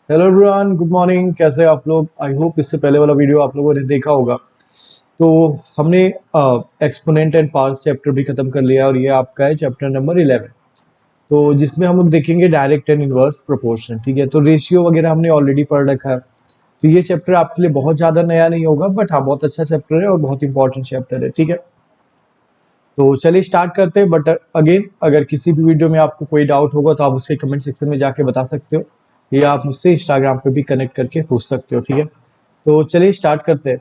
Hello everyone, good morning. कैसे हैं आप लोग? आई होप इससे पहले वाला वीडियो आप लोगों ने देखा होगा। तो हमने एक्सपोनेंट एंड पावर्स चैप्टर भी खत्म कर लिया और ये आपका है चैप्टर नंबर 11। तो जिसमें हम लोग देखेंगे डायरेक्ट एंड इनवर्स प्रोपोर्शन। ठीक है, तो रेशियो वगैरह हमने ऑलरेडी पढ़ रखा है। तो ये चैप्टर आपके लिए बहुत ज़्यादा नया नहीं होगा, बट हाँ बहुत अच्छा चैप्टर है और बहुत इंपॉर्टेंट चैप्टर है। ठीक है, तो चलिए स्टार्ट करते हैं। बट अगेन, अगर किसी भी वीडियो में आपको कोई डाउट होगा तो आप उसके कमेंट सेक्शन में जाके बता सकते हो, या आप मुझसे इंस्टाग्राम पे भी कनेक्ट करके पूछ सकते हो। ठीक है, तो चलिए स्टार्ट करते हैं।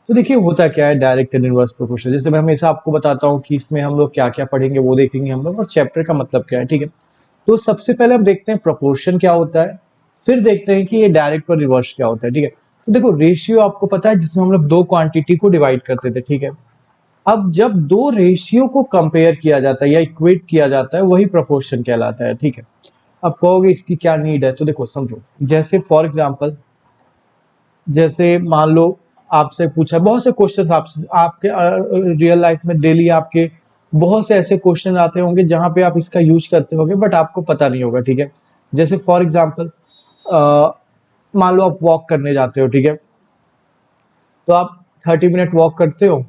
तो देखिए होता क्या है डायरेक्ट एंड इनवर्स प्रोपोर्शन। जैसे मैं हमेशा आपको बताता हूँ कि इसमें हम लोग क्या क्या पढ़ेंगे, वो देखेंगे हम लोग, और चैप्टर का मतलब क्या है। ठीक है, तो सबसे पहले हम देखते हैं प्रोपोर्शन क्या होता है, फिर देखते हैं कि ये डायरेक्ट और रिवर्स क्या होता है। ठीक है, तो देखो रेशियो आपको पता है, जिसमें हम लोग दो क्वांटिटी को डिवाइड करते थे। ठीक है, अब जब दो रेशियो को कंपेयर किया जाता है या इक्वेट किया जाता है, वही प्रोपोर्शन कहलाता है। ठीक है, अब कहोगे इसकी क्या नीड है, तो देखो समझो। जैसे फॉर एग्जांपल, जैसे मान लो आपसे पूछा, बहुत से क्वेश्चन आपसे आपके रियल लाइफ में डेली आपके बहुत से ऐसे क्वेश्चन आते होंगे जहां पे आप इसका यूज करते होंगे बट आपको पता नहीं होगा। ठीक है, जैसे फॉर एग्जांपल मान लो आप वॉक करने जाते हो। ठीक है, तो आप 30 मिनट वॉक करते हो,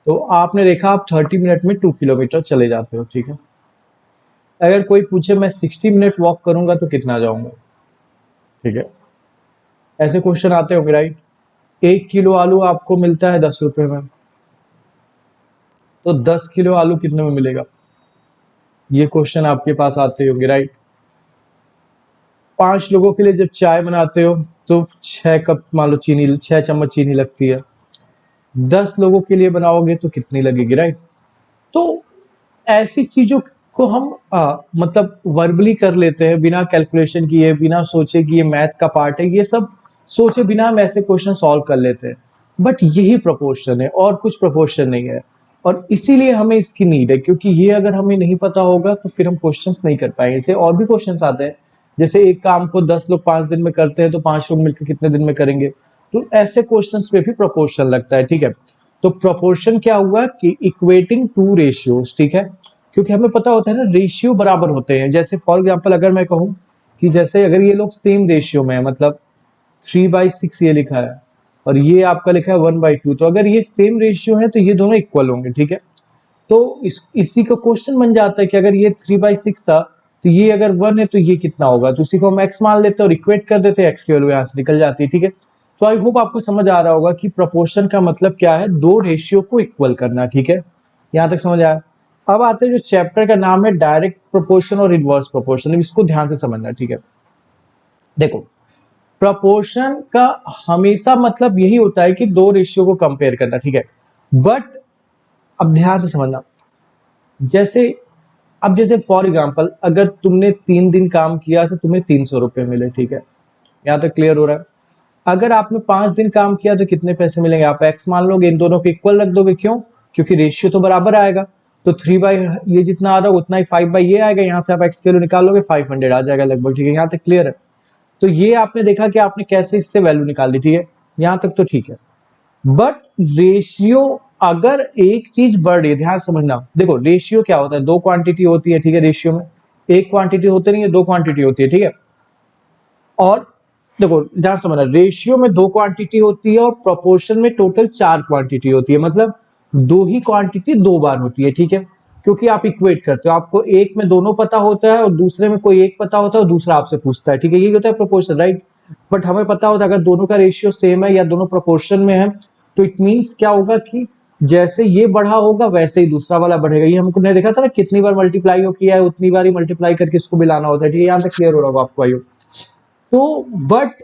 तो आपने देखा आप 30 मिनट में 2 किलोमीटर चले जाते हो। ठीक है, अगर कोई पूछे मैं 60 मिनट वॉक करूंगा तो कितना जाऊंगा। ठीक है, ऐसे क्वेश्चन आते होंगे, राइट। 1 किलो आलू आपको मिलता है 10 रुपए में, तो 10 किलो आलू कितने में मिलेगा, ये क्वेश्चन आपके पास आते होंगे, राइट। 5 लोगों के लिए जब चाय बनाते हो तो 6 कप मान लो चीनी, 6 चम्मच चीनी लगती है। 10 लोगों के लिए बनाओगे तो कितनी लगेगी, राइट। तो ऐसी चीजों को हम मतलब वर्बली कर लेते हैं, बिना कैलकुलेशन किए, बिना सोचे कि ये मैथ का पार्ट है। ये सब सोचे बिना हम ऐसे क्वेश्चन सॉल्व कर लेते हैं, बट यही प्रोपोर्शन है और कुछ प्रोपोर्शन नहीं है। और इसीलिए हमें इसकी नीड है, क्योंकि ये अगर हमें नहीं पता होगा तो फिर हम क्वेश्चंस नहीं कर पाएंगे। इसे और भी क्वेश्चंस आते हैं, जैसे एक काम को 10 लोग 5 दिन में करते हैं तो 5 लोग मिलकर कितने दिन में करेंगे। तो ऐसे क्वेश्चंस पे भी प्रोपोर्शन लगता है। ठीक है, तो प्रोपोर्शन क्या हुआ कि इक्वेटिंग टू रेशियोज। ठीक है, क्योंकि हमें पता होता है ना रेशियो बराबर होते हैं। जैसे फॉर एग्जांपल अगर मैं कहूँ कि जैसे अगर ये लोग सेम रेशियो में है, मतलब 3/6 ये लिखा है और ये आपका लिखा है 1/2, तो अगर ये सेम रेशियो है तो ये दोनों इक्वल होंगे। ठीक है, तो इसी का क्वेश्चन बन जाता है कि अगर ये 3/6 था तो ये अगर 1 है तो ये कितना होगा, तो उसी को हम x मान लेते हैं और इक्वेट कर देते हैं, x की वैल्यू यहाँ से निकल जाती है। ठीक है, तो आई होप आपको समझ आ रहा होगा कि प्रोपोर्शन का मतलब क्या है, दो रेशियो को इक्वल करना। ठीक है, यहाँ तक समझ आया। अब आते हैं जो चैप्टर का नाम है डायरेक्ट प्रोपोर्शन और इनवर्स प्रोपोर्शन, इसको ध्यान से समझना। ठीक है, देखो प्रोपोर्शन का हमेशा मतलब यही होता है कि दो रेशियो को कंपेयर करना। ठीक है, बट अब ध्यान से समझना। जैसे अब जैसे फॉर एग्जांपल अगर तुमने 3 दिन काम किया तो तुम्हें 300 रुपये मिले। ठीक है, यहाँ तक क्लियर हो रहा है। अगर आपने 5 दिन काम किया तो कितने पैसे मिलेंगे, आप एक्स मान लोगे, इन दोनों को इक्वल रख दोगे। क्यों? क्योंकि रेशियो तो बराबर आएगा। तो 3 बाई ये जितना आ रहा है उतना ही 5 बाई ये आएगा, यहाँ से आप एक्स की वैल्यू निकालोगे 500 आ जाएगा लगभग। ठीक है, यहाँ तक क्लियर है। तो ये आपने देखा कि आपने कैसे इससे वैल्यू निकाल दी। ठीक है, यहाँ तक तो ठीक है। बट रेशियो, अगर एक चीज बढ़ रही है, ध्यान समझना। देखो रेशियो क्या होता है, दो क्वांटिटी होती है। ठीक है, रेशियो में एक क्वांटिटी होती नहीं है, दो क्वांटिटी होती है। ठीक है, और देखो ध्यान समझना, रेशियो में दो क्वांटिटी होती है और प्रोपोर्शन में टोटल 4 क्वांटिटी होती है, मतलब दो ही क्वांटिटी दो बार होती है। ठीक है, क्योंकि आप इक्वेट करते हो, आपको एक में दोनों पता होता है और दूसरे में कोई एक पता होता है और दूसरा आपसे पूछता है। ठीक है, ये होता है प्रोपोर्शन, राइट। बट हमें पता होता है अगर दोनों का रेशियो सेम है या दोनों प्रोपोर्शन में है, तो इट मीन्स क्या होगा कि जैसे ये बढ़ा होगा वैसे ही दूसरा वाला बढ़ेगा। ये हमको नहीं देखा था ना, कितनी बार मल्टीप्लाई हो किया है उतनी बार ही मल्टीप्लाई करके इसको भी लाना होता है। ठीक है, यहाँ तक क्लियर हो रहा होगा आपको, आइयो। तो बट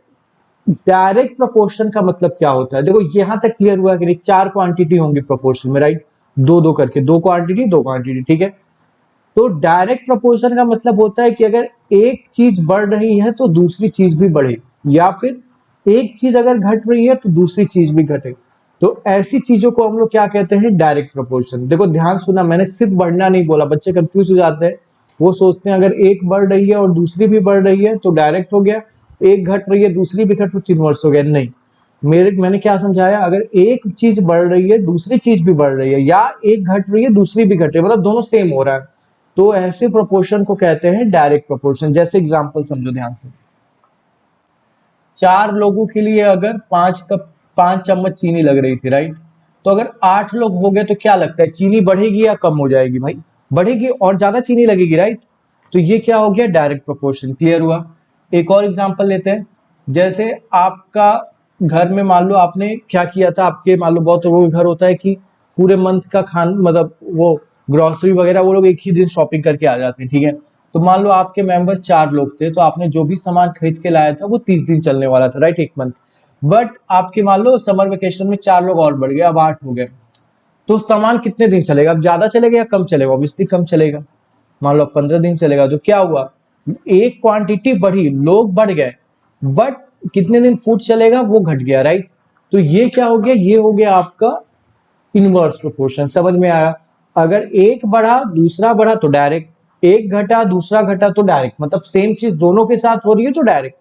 डायरेक्ट प्रोपोर्शन का मतलब क्या होता है, देखो यहां तक क्लियर हुआ कि नहीं, 4 क्वांटिटी होंगी प्रोपोर्शन में, राइट। दो दो करके, दो क्वांटिटी दो क्वांटिटी। ठीक है, तो डायरेक्ट प्रोपोर्शन का मतलब होता है कि अगर एक चीज बढ़ रही है तो दूसरी चीज भी बढ़े, या फिर एक चीज अगर घट रही है तो दूसरी चीज भी घटे। तो ऐसी चीजों को हम लोग क्या कहते हैं, डायरेक्ट प्रोपोर्शन। देखो ध्यान सुना, मैंने सिर्फ बढ़ना नहीं बोला, बच्चे कंफ्यूज हो जाते हैं। वो सोचते हैं अगर एक बढ़ रही है और दूसरी भी बढ़ रही है तो डायरेक्ट हो गया, एक घट रही है दूसरी भी घट रही तो इनवर्स हो गया। नहीं, मैंने क्या समझाया, अगर एक चीज बढ़ रही है दूसरी चीज भी बढ़ रही है, या एक घट रही है दूसरी भी घट रही है, मतलब दोनों सेम हो रहा है, तो ऐसे प्रोपोर्शन को कहते हैं डायरेक्ट प्रोपोर्शन। जैसे एग्जांपल समझो ध्यान से, 4 लोगों के लिए अगर 5 चम्मच चीनी लग रही थी, राइट, तो अगर 8 लोग हो गए तो क्या लगता है, चीनी बढ़ेगी या कम हो जाएगी भाई, बढ़ेगी और ज्यादा चीनी लगेगी, राइट। तो ये क्या हो गया, डायरेक्ट प्रोपोर्शन। क्लियर हुआ। एक और एग्जांपल लेते हैं। जैसे आपका घर में मान लो आपने क्या किया था, आपके मान लो बहुत लोगों के घर होता है कि पूरे मंथ का खान मतलब वो ग्रोसरी वगैरह वो लोग एक ही दिन शॉपिंग करके आ जाते हैं, ठीक है। तो मान लो आपके मेंबर्स 4 लोग थे, तो आपने जो भी सामान खरीद के लाया था वो 30 दिन चलने वाला था, राइट, एक मंथ। बट आपके मान लो समर वेकेशन में 4 लोग और बढ़ गए, अब 8 हो गए। तो सामान कितने दिन चलेगा, अब ज्यादा चलेगा या कम चलेगा, ऑब्वियसली कम चलेगा। मान लो 15 दिन चलेगा, तो क्या हुआ, एक क्वांटिटी बढ़ी, लोग बढ़ गए, बट कितने दिन फूड चलेगा वो घट गया, राइट। तो ये क्या हो गया, ये हो गया आपका इनवर्स प्रोपोर्शन। समझ में आया। अगर एक बढ़ा दूसरा बढ़ा तो डायरेक्ट, एक घटा दूसरा घटा तो डायरेक्ट, मतलब सेम चीज दोनों के साथ हो रही है तो डायरेक्ट।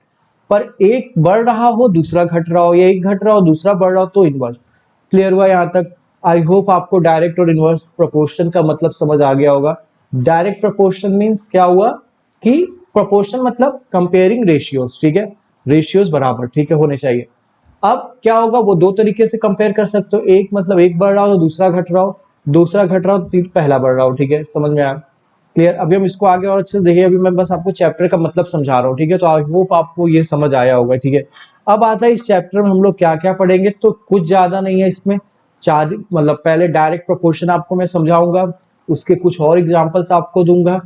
पर एक बढ़ रहा हो दूसरा घट रहा हो, या एक घट रहा हो दूसरा बढ़ रहा हो तो इनवर्स। क्लियर हुआ यहां तक। आई होप आपको डायरेक्ट और इनवर्स प्रोपोर्शन का मतलब समझ आ गया होगा। डायरेक्ट प्रोपोर्शन मीन्स क्या हुआ कि प्रोपोर्शन मतलब कंपेयरिंग रेशियोज, ठीक है, रेशियोज बराबर, ठीक है, होने चाहिए। अब क्या होगा, वो दो तरीके से कंपेयर कर सकते हो, एक मतलब एक बढ़ रहा हो तो दूसरा घट रहा हो, दूसरा घट रहा हो तो पहला बढ़ रहा हो, ठीक है, समझ में आया। क्लियर। अभी हम इसको आगे और अच्छे से देखिए, अभी मैं बस आपको चैप्टर का मतलब समझा रहा हूँ, ठीक है, तो आई होप आपको ये समझ आया होगा, ठीक है। अब आता है इस चैप्टर में हम लोग क्या क्या पढ़ेंगे, तो कुछ ज्यादा नहीं है इसमें। चार मतलब पहले डायरेक्ट प्रोपोर्शन आपको मैं समझाऊंगा, उसके कुछ और एग्जांपल्स आपको दूंगा,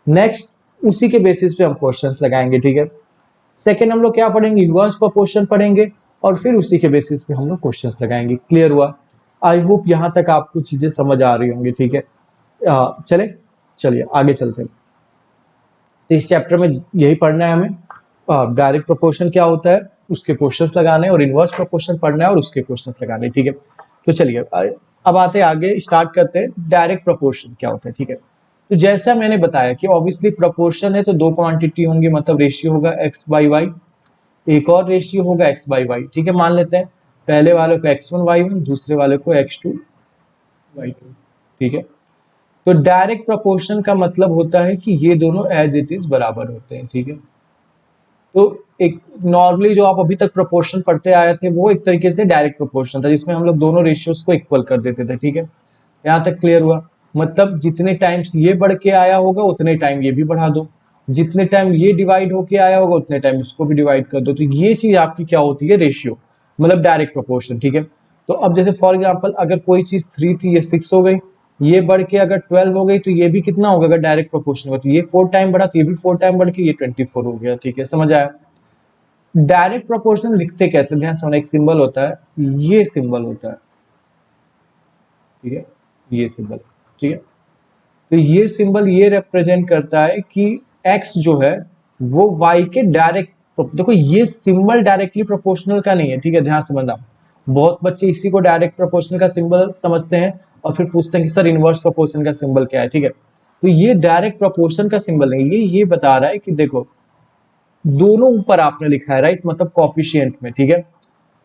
नेक्स्ट उसी के बेसिस पे हम क्वेश्चंस लगाएंगे, ठीक है। सेकेंड हम लोग क्या पढ़ेंगे, इनवर्स प्रोपोर्शन पढ़ेंगे, और फिर उसी के बेसिस पे हम लोग क्वेश्चंस लगाएंगे। क्लियर हुआ। आई होप यहां तक आपको चीजें समझ आ रही होंगी, ठीक है। चले चलिए आगे चलते हैं। तो इस चैप्टर में यही पढ़ना है हमें, डायरेक्ट प्रोपोर्शन क्या होता है उसके क्वेश्चंस लगाने, और इनवर्स प्रोपोर्शन पढ़ना है और उसके क्वेश्चंस लगाने, ठीक है। तो चलिए अब आते हैं आगे, स्टार्ट करते हैं डायरेक्ट प्रोपोर्शन क्या होता है, ठीक है। तो जैसा मैंने बताया कि ऑब्वियसली प्रोपोर्शन है तो दो क्वांटिटी होंगी, मतलब रेशियो होगा एक्स बाई वाई, एक और रेशियो होगा एक्स बाई वाई, ठीक है। मान लेते हैं पहले वाले को एक्स वन वाई वन, दूसरे वाले को एक्स टू वाई टू, ठीक है। तो डायरेक्ट प्रोपोर्शन का मतलब होता है कि ये दोनों एज इट इज बराबर होते हैं, ठीक है। तो एक नॉर्मली जो आप अभी तक प्रोपोर्शन पढ़ते आए थे वो एक तरीके से डायरेक्ट प्रोपोर्शन था, जिसमें हम लोग दोनों रेशियोज को इक्वल कर देते थे, ठीक है। यहाँ तक क्लियर हुआ। मतलब जितने टाइम्स ये बढ़ के आया होगा उतने टाइम ये भी बढ़ा दो, जितने टाइम ये डिवाइड होके आया होगा उतने टाइम इसको भी डिवाइड कर दो। तो ये चीज आपकी क्या होती है, रेशियो, मतलब डायरेक्ट प्रोपोर्शन, ठीक है। तो अब जैसे फॉर एग्जाम्पल अगर कोई चीज 3 थी ये 6 हो गई, ये बढ़ के अगर 12 हो गई तो ये भी कितना होगा, अगर डायरेक्ट प्रोपोर्शन होगा तो ये 4 टाइम बढ़ा तो ये भी 4 टाइम बढ़ के ये 24 हो गया, ठीक है, समझ आया। डायरेक्ट प्रोपोर्शन लिखते कैसे, ध्यान से, एक सिंबल होता है, ये सिंबल होता है, ठीक है, ये सिंबल, ठीक है। तो ये सिंबल ये रिप्रेजेंट करता है कि x जो है वो y के डायरेक्ट, देखो ये सिंबल डायरेक्टली प्रोपोर्शनल का नहीं है, ठीक है, ध्यान से समझना। बहुत बच्चे इसी को डायरेक्ट प्रोपोर्शनल का सिंबल समझते हैं और फिर पूछते हैं कि सर इनवर्स प्रोपोर्शन का सिंबल क्या है, ठीक है। तो ये डायरेक्ट प्रोपोर्शन का सिंबल नहीं, ये बता रहा है कि देखो दोनों ऊपर आपने लिखा है, राइट, मतलब कॉफिशिएंट में, ठीक है।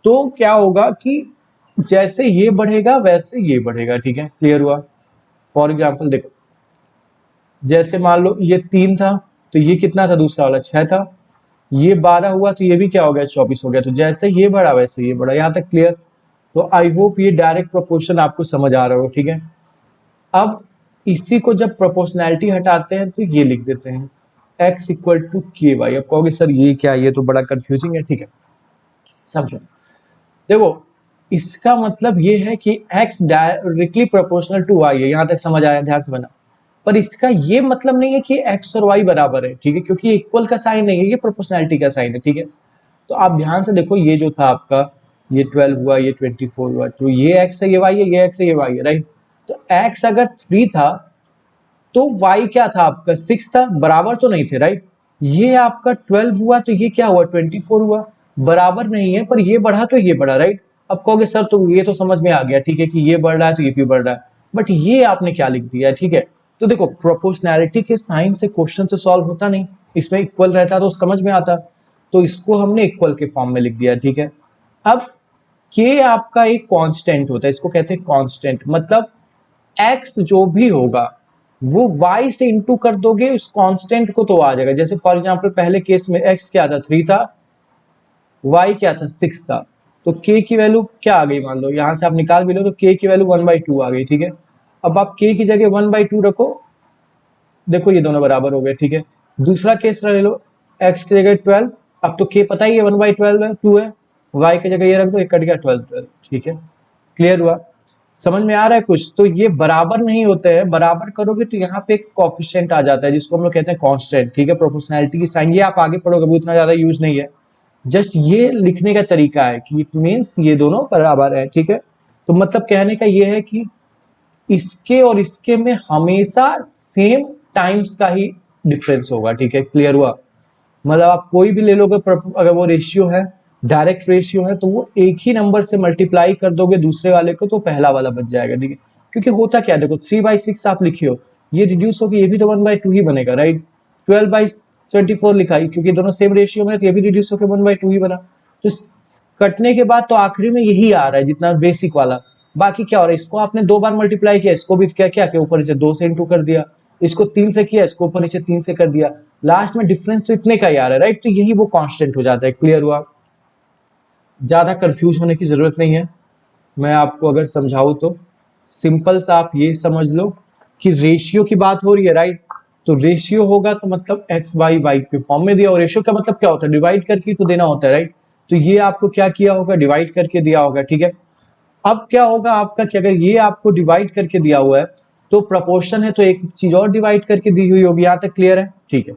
तो क्या होगा कि जैसे ये बढ़ेगा वैसे ये बढ़ेगा, ठीक है, क्लियर हुआ। फॉर एग्जाम्पल देखो, जैसे मान लो ये 3 था तो ये कितना था, दूसरा वाला 6 था, ये 12 हुआ तो ये भी क्या हो गया, 24 हो गया। तो जैसे ये बढ़ा वैसे ये बढ़ा, यहाँ तक क्लियर। तो आई होप ये डायरेक्ट प्रोपोर्शन आपको समझ आ रहा हो, ठीक है। अब इसी को जब प्रोपोर्शनैलिटी हटाते हैं तो ये लिख देते हैं x इक्वल टू के वाई। अब कहोगे सर ये क्या, ये तो बड़ा कंफ्यूजिंग है, ठीक है, समझो। देखो इसका मतलब ये है कि x directly proportional to y है, यहां तक समझ आया, ध्यान से बना। पर इसका ये मतलब नहीं है कि x और y बराबर है, ठीक है, क्योंकि ये इक्वल का साइन नहीं है, ये प्रोपोर्शनैलिटी का साइन है, ठीक है। तो आप ध्यान से देखो, ये जो था आपका, ये 12 हुआ, ये 24 हुआ, तो ये x है, ये y है, ये x है, ये y है, राइट। तो x अगर 3 था तो y क्या था आपका, 6 था, बराबर तो नहीं थे, राइट। ये आपका 12 हुआ तो ये क्या हुआ, 24 हुआ, बराबर नहीं है, पर ये बढ़ा तो ये बढ़ा, राइट। अब कहोगे सर तो ये तो समझ में आ गया, ठीक है, कि ये बढ़ रहा है तो ये भी बढ़ रहा है, बट ये आपने क्या लिख दिया है, ठीक है। तो देखो प्रोपोर्शनैलिटी के साइन से क्वेश्चन तो सॉल्व होता नहीं, इसमें इक्वल रहता तो समझ में आता, तो इसको हमने इक्वल के फॉर्म में लिख दिया, ठीक है। अब के आपका एक कांस्टेंट होता है, इसको कहते हैं कांस्टेंट, मतलब एक्स जो भी होगा वो y से इंटू कर दोगे उस कांस्टेंट को तो आ जाएगा। जैसे फॉर एग्जांपल पहले केस में x क्या था 3 था, y क्या था 6 था, तो k की वैल्यू क्या आ गई, मान लो यहां से आप निकाल भी लो तो k की वैल्यू 1/2 आ गई, ठीक है। अब आप k की जगह 1/2 रखो, देखो ये दोनों बराबर हो गए, ठीक है। दूसरा केस ले लो, x की जगह 12, अब तो k पता ही है 1/12 है, 2 है, y की जगह ये रख दो, एक कट गया 12, ठीक है। क्लियर हुआ, समझ में आ रहा है कुछ। तो ये बराबर नहीं होते हैं, बराबर करोगे तो यहाँ पे एक कोफिशिएंट आ जाता है जिसको हम लोग कहते हैं कांस्टेंट, ठीक है। प्रोपोर्शनैलिटी की साइन ये आप आगे पढ़ोगे, अभी उतना ज्यादा यूज नहीं है, जस्ट ये लिखने का तरीका है कि इट मीन्स ये दोनों बराबर है, ठीक है। तो मतलब कहने का ये है कि इसके और इसके में हमेशा सेम टाइम्स का ही डिफरेंस होगा, ठीक है। क्लियर हुआ, मतलब आप कोई भी ले लोगे, अगर वो रेशियो है, डायरेक्ट रेशियो है, तो वो एक ही नंबर से मल्टीप्लाई कर दोगे दूसरे वाले को तो पहला वाला बच जाएगा, ठीक है। क्योंकि होता क्या है, देखो 3/6 आप लिखिए हो, ये रिड्यूस होकर ये भी तो 1/2 ही बनेगा, राइट। 12/24 लिखा है क्योंकि दोनों सेम रेशियो में, तो ये भी रिड्यूस होकर 1/2 ही बना। तो कटने के बाद तो आखिरी में यही आ रहा है जितना बेसिक वाला। बाकी क्या हो रहा है, इसको आपने 2 बार मल्टीप्लाई किया, इसको भी क्या क्या ऊपर नीचे 2 से इंटू कर दिया, इसको 3 से किया, इसको ऊपर नीचे 3 से कर दिया, लास्ट में डिफरेंस तो इतने का ही आ रहा है, राइट। तो यही वो कांस्टेंट हो जाता है। क्लियर हुआ, ज्यादा कंफ्यूज होने की जरूरत नहीं है। मैं आपको अगर समझाऊं तो सिंपल सा आप ये समझ लो कि रेशियो की बात हो रही है, राइट। तो रेशियो होगा तो मतलब एक्स बाई वाई के फॉर्म में दिया, और रेशियो का मतलब क्या होता है, डिवाइड करके तो देना होता है, राइट। तो ये आपको क्या किया होगा, डिवाइड करके दिया होगा, ठीक है। अब क्या होगा आपका कि अगर ये आपको डिवाइड करके दिया हुआ है तो प्रपोर्शन है, तो एक चीज और डिवाइड करके दी हुई होगी, यहां तक क्लियर है, ठीक है।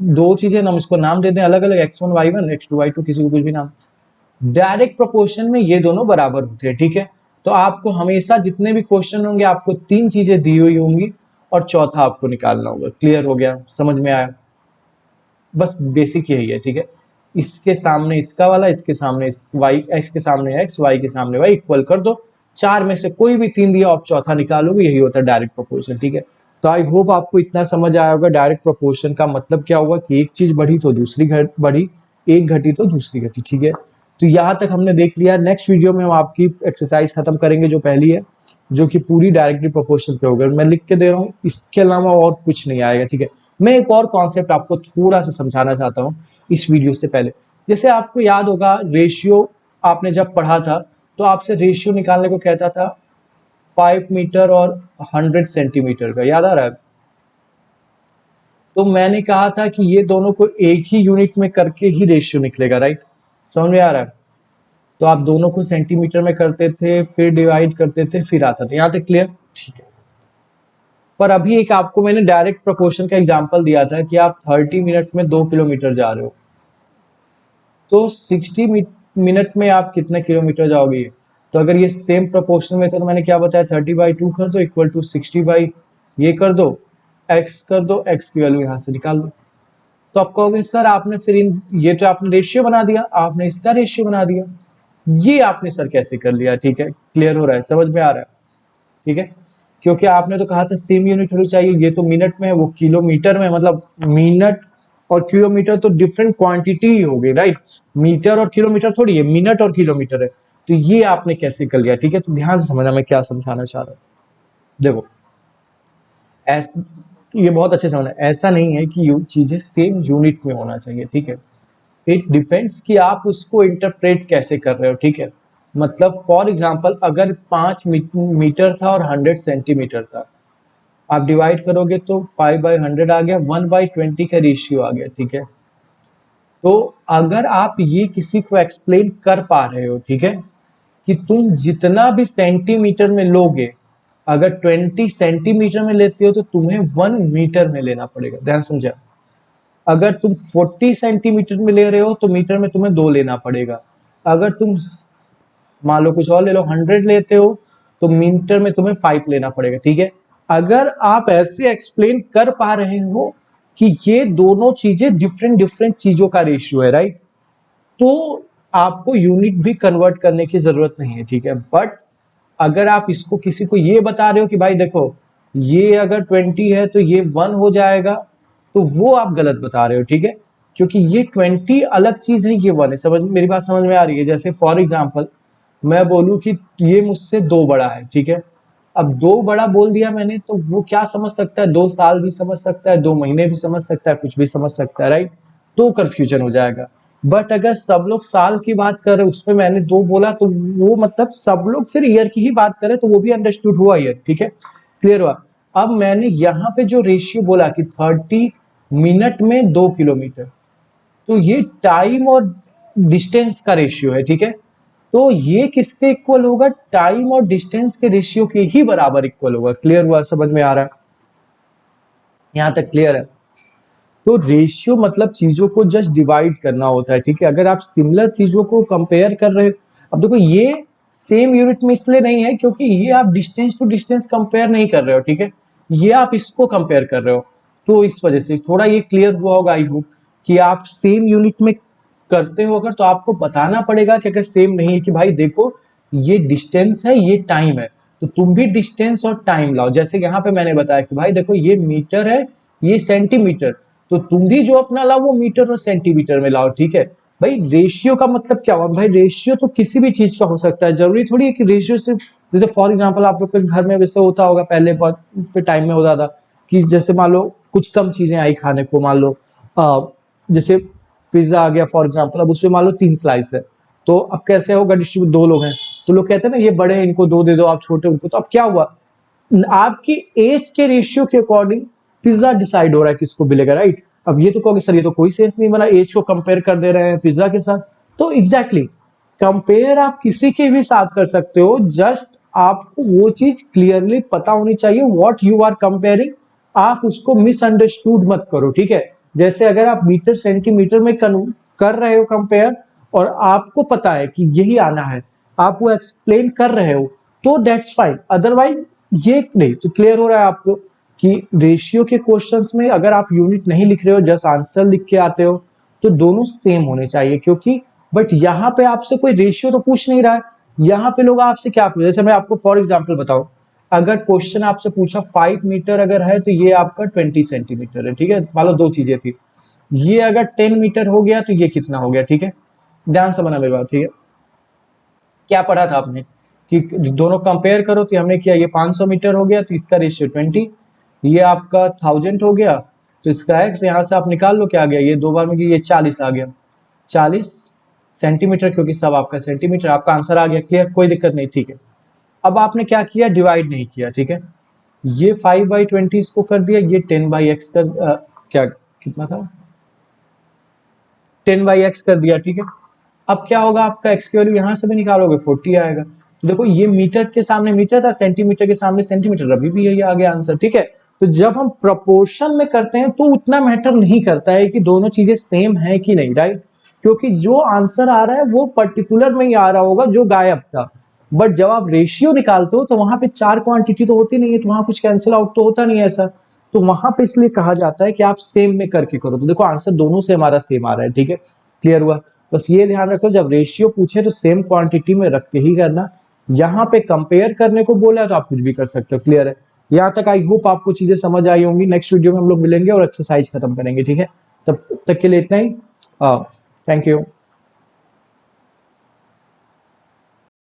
दो चीजें हम इसको नाम दे दें अलग अलग, x1 y1 x2 y2, किसी को कुछ भी नाम। डायरेक्ट प्रोपोर्शन में ये दोनों बराबर होते हैं, ठीक है। तो आपको हमेशा जितने भी क्वेश्चन होंगे आपको 3 चीजें दी हुई होंगी और चौथा आपको निकालना होगा। क्लियर हो गया, समझ में आया, बस बेसिक यही है, ठीक है। इसके सामने इसका वाला, इसके सामने वाई, एक्स के सामने एक्स, वाई के सामने वाई, इक्वल कर दो, चार में से कोई भी 3 दिया आप चौथा निकालोगे, यही होता है डायरेक्ट प्रोपोर्शन, ठीक है। तो आई होप आपको इतना समझ आया होगा। डायरेक्ट प्रोपोर्शन का मतलब क्या हुआ कि एक चीज बढ़ी तो दूसरी बढ़ी, एक घटी तो दूसरी घटी, ठीक है। तो यहां तक हमने देख लिया। नेक्स्ट वीडियो में हम आपकी एक्सरसाइज खत्म करेंगे जो पहली है, जो कि पूरी डायरेक्टली प्रोपोर्शन पे होगा। मैं लिख के दे रहा हूँ, इसके अलावा और कुछ नहीं आएगा, ठीक है। मैं एक और कॉन्सेप्ट आपको थोड़ा सा समझाना चाहता हूँ इस वीडियो से पहले। जैसे आपको याद होगा रेशियो आपने जब पढ़ा था तो आपसे रेशियो निकालने को कहता था 5 मीटर और 100 सेंटीमीटर का, याद आ रहा है। तो मैंने कहा था कि ये दोनों को एक ही यूनिट में करके ही रेशियो निकलेगा, राइट। समझ में आ रहा है। तो आप दोनों को सेंटीमीटर में करते थे, फिर डिवाइड करते थे, फिर आता था, यहां तक क्लियर, ठीक है। पर अभी एक आपको मैंने डायरेक्ट प्रोपोर्शन का एग्जांपल दिया था कि आप 30 मिनट में 2 किलोमीटर जा रहे हो, तो 60 मिनट में आप कितने किलोमीटर जाओगे। तो अगर ये सेम प्रोपोर्शन में था तो मैंने क्या बताया, 30/2 कर दो इक्वल टू 60 ये कर दो, x कर दो, x की वैल्यू यहां से निकाल दो। तो आप कहोगे सर आपने फिर ये तो आपने रेशियो बना दिया, आपने इसका रेशियो बना दिया, ये आपने सर कैसे कर लिया, ठीक है। क्लियर हो रहा है, समझ में आ रहा है, ठीक है। क्योंकि आपने तो कहा था सेम यूनिट होनी चाहिए, ये तो मिनट में है, वो किलोमीटर में, मतलब मिनट और किलोमीटर तो डिफरेंट क्वांटिटी ही होगी, राइट। मीटर और किलोमीटर थोड़ी है, मिनट और किलोमीटर है। तो ये आपने कैसे कर लिया, ठीक है। तो ध्यान से समझना मैं क्या समझाना चाह रहा हूं। देखो ऐसा, ये बहुत अच्छे समझना, ऐसा नहीं है कि चीजें सेम यूनिट में होना चाहिए, ठीक है। इट डिपेंड्स कि आप उसको इंटरप्रेट कैसे कर रहे हो, ठीक है। मतलब फॉर एग्जांपल अगर 5 मीटर था और 100 सेंटीमीटर था, आप डिवाइड करोगे तो 5/100 आ गया, 1/20 का रेशियो आ गया, ठीक है। तो अगर आप ये किसी को एक्सप्लेन कर पा रहे हो, ठीक है, कि तुम जितना भी सेंटीमीटर में लोगे, अगर 20 सेंटीमीटर में लेते हो तो तुम्हें 1 मीटर में लेना पड़ेगा, ध्यान समझा। अगर तुम 40 सेंटीमीटर में ले रहे हो तो मीटर में तुम्हें 2 लेना पड़ेगा। अगर तुम मान लो कुछ और ले लो, 100 लेते हो तो मीटर में तुम्हें 5 लेना पड़ेगा, ठीक है। अगर आप ऐसे एक्सप्लेन कर पा रहे हो कि ये दोनों चीजें डिफरेंट डिफरेंट चीजों का रेशियो है, राइट, तो आपको यूनिट भी कन्वर्ट करने की जरूरत नहीं है, ठीक है। बट अगर आप इसको किसी को ये बता रहे हो कि भाई देखो ये अगर 20 है तो ये 1 हो जाएगा, तो वो आप गलत बता रहे हो, ठीक है। क्योंकि ये 20 अलग चीज है, ये 1 है। समझ, मेरी बात समझ में आ रही है। जैसे फॉर एग्जाम्पल मैं बोलूं कि ये मुझसे 2 बड़ा है, ठीक है, अब 2 बड़ा बोल दिया मैंने तो वो क्या समझ सकता है, 2 साल भी समझ सकता है, 2 महीने भी समझ सकता है, कुछ भी समझ सकता है, राइट? तो कंफ्यूजन हो जाएगा। बट अगर सब लोग साल की बात कर रहे हैं, उसमें मैंने 2 बोला तो वो मतलब सब लोग फिर ईयर की ही बात करें तो वो भी अंडरस्टूड हुआ ईयर, ठीक है, क्लियर हुआ। अब मैंने यहाँ पे जो रेशियो बोला कि 30 मिनट में 2 किलोमीटर, तो ये टाइम और डिस्टेंस का रेशियो है, ठीक है। तो ये किसके इक्वल होगा, टाइम और डिस्टेंस के रेशियो के ही बराबर इक्वल होगा। क्लियर हुआ, समझ में आ रहा है, यहां तक क्लियर है। तो रेशियो मतलब चीजों को जस्ट डिवाइड करना होता है, ठीक है। अगर आप सिमिलर चीजों को कंपेयर कर रहे हो, अब देखो ये सेम यूनिट में इसलिए नहीं है क्योंकि ये आप डिस्टेंस टू डिस्टेंस कंपेयर नहीं कर रहे हो, ठीक है, ये आप इसको कंपेयर कर रहे हो। तो इस वजह से थोड़ा ये क्लियर हुआ होगा आई होप कि आप सेम यूनिट में करते हो अगर तो आपको बताना पड़ेगा कि अगर सेम नहीं है कि भाई देखो ये डिस्टेंस है ये टाइम है, तो तुम भी डिस्टेंस और टाइम लाओ। जैसे यहाँ पे मैंने बताया कि भाई देखो ये मीटर है ये सेंटीमीटर, तो तुम भी जो अपना लाओ वो मीटर और सेंटीमीटर में लाओ, ठीक है। भाई रेशियो का मतलब क्या हुआ, भाई रेशियो तो किसी भी चीज का हो सकता है, जरूरी थोड़ी है कि रेशियो सिर्फ, जैसे फॉर एग्जांपल आप लोग के घर में वैसे होता होगा पहले बहुत पे टाइम में होता था कि जैसे मान लो कुछ कम चीजें आई खाने को, मान लो जैसे पिज्जा आ गया फॉर एग्जांपल, अब उसमें मान लो 3 स्लाइस है, तो अब कैसे होगा डिस्ट्रीब्यूट, 2 लोग हैं तो लोग कहते हैं ना ये बड़े हैं इनको 2 दे दो, आप छोटे उनको, तो अब क्या हुआ, आपकी एज के रेशियो के अकॉर्डिंग पिज्जा डिसाइड हो रहा है किसको मिलेगा, राइट। अब ये तो कहोगे सर ये तो कोई सेंस नहीं बना, एज को कंपेयर कर दे रहे हैं पिज्जा के साथ, तो एग्जैक्टली कंपेयर आप किसी के भी साथ कर सकते हो, जस्ट आपको वो चीज क्लियरली पता होनी चाहिए व्हाट यू आर कंपेयरिंग, आप उसको मिसअंडरस्टूड मत करो, ठीक है। जैसे अगर आप मीटर सेंटीमीटर में कर रहे हो कंपेयर और आपको पता है कि यही आना है, आप वो एक्सप्लेन कर रहे हो तो दैट्स फाइन, अदरवाइज ये नहीं। तो क्लियर हो रहा है आपको कि रेशियो के क्वेश्चंस में अगर आप यूनिट नहीं लिख रहे हो जस्ट आंसर लिख के आते हो तो दोनों सेम होने चाहिए, क्योंकि बट यहाँ पे आपसे कोई रेशियो तो पूछ नहीं रहा है, यहाँ पे लोग आपसे क्या पूछ, जैसे मैं आपको फॉर एग्जांपल बताऊं, अगर क्वेश्चन आपसे पूछा 5 मीटर अगर है तो ये आपका 20 सेंटीमीटर है, ठीक है, मान लो 2 चीजें थी, ये अगर 10 मीटर हो गया तो ये कितना हो गया, ठीक है, ध्यान से बना मेरी बात, ठीक है। क्या पढ़ा था आपने कि दोनों कंपेयर करो, तो हमने किया ये 500 मीटर हो गया तो इसका रेशियो 20, ये आपका 1000 हो गया तो इसका एक्स यहाँ से आप निकाल लो क्या आ गया, ये 2 बार में ये 40 आ गया, 40 सेंटीमीटर, क्योंकि सब आपका सेंटीमीटर, आपका आंसर आ गया, क्लियर, कोई दिक्कत नहीं, ठीक है। अब आपने क्या किया, डिवाइड नहीं किया, ठीक है, ये 5/20 इसको कर दिया, ये 10/x कर क्या कितना था 10/x कर दिया, ठीक है। अब क्या होगा, आपका x की वैल्यू यहां से भी निकालोगे 40 आएगा, तो देखो ये मीटर के सामने मीटर था, सेंटीमीटर के सामने सेंटीमीटर, अभी भी यही आ गया आंसर, ठीक है। तो जब हम प्रोपोर्शन में करते हैं तो उतना मैटर नहीं करता है कि दोनों चीजें सेम है कि नहीं, राइट, क्योंकि जो आंसर आ रहा है वो पर्टिकुलर में ही आ रहा होगा जो गायब था। बट जब आप रेशियो निकालते हो तो वहां पे 4 क्वांटिटी तो होती नहीं है, तो वहां कुछ कैंसिल आउट तो होता नहीं है ऐसा, तो वहां पे इसलिए कहा जाता है कि आप सेम में करके करो, तो देखो आंसर दोनों से हमारा सेम आ रहा है, ठीक है, क्लियर हुआ। बस ये ध्यान रखो जब रेशियो पूछे तो सेम क्वांटिटी में रख के ही करना, यहाँ पे कंपेयर करने को बोला है तो आप कुछ भी कर सकते हो, क्लियर है। यहाँ तक आई होप आपको चीजें समझ आई होंगी, नेक्स्ट वीडियो में हम लोग मिलेंगे और एक्सरसाइज खत्म करेंगे, ठीक है, तब तक के लिए इतना ही, थैंक यू।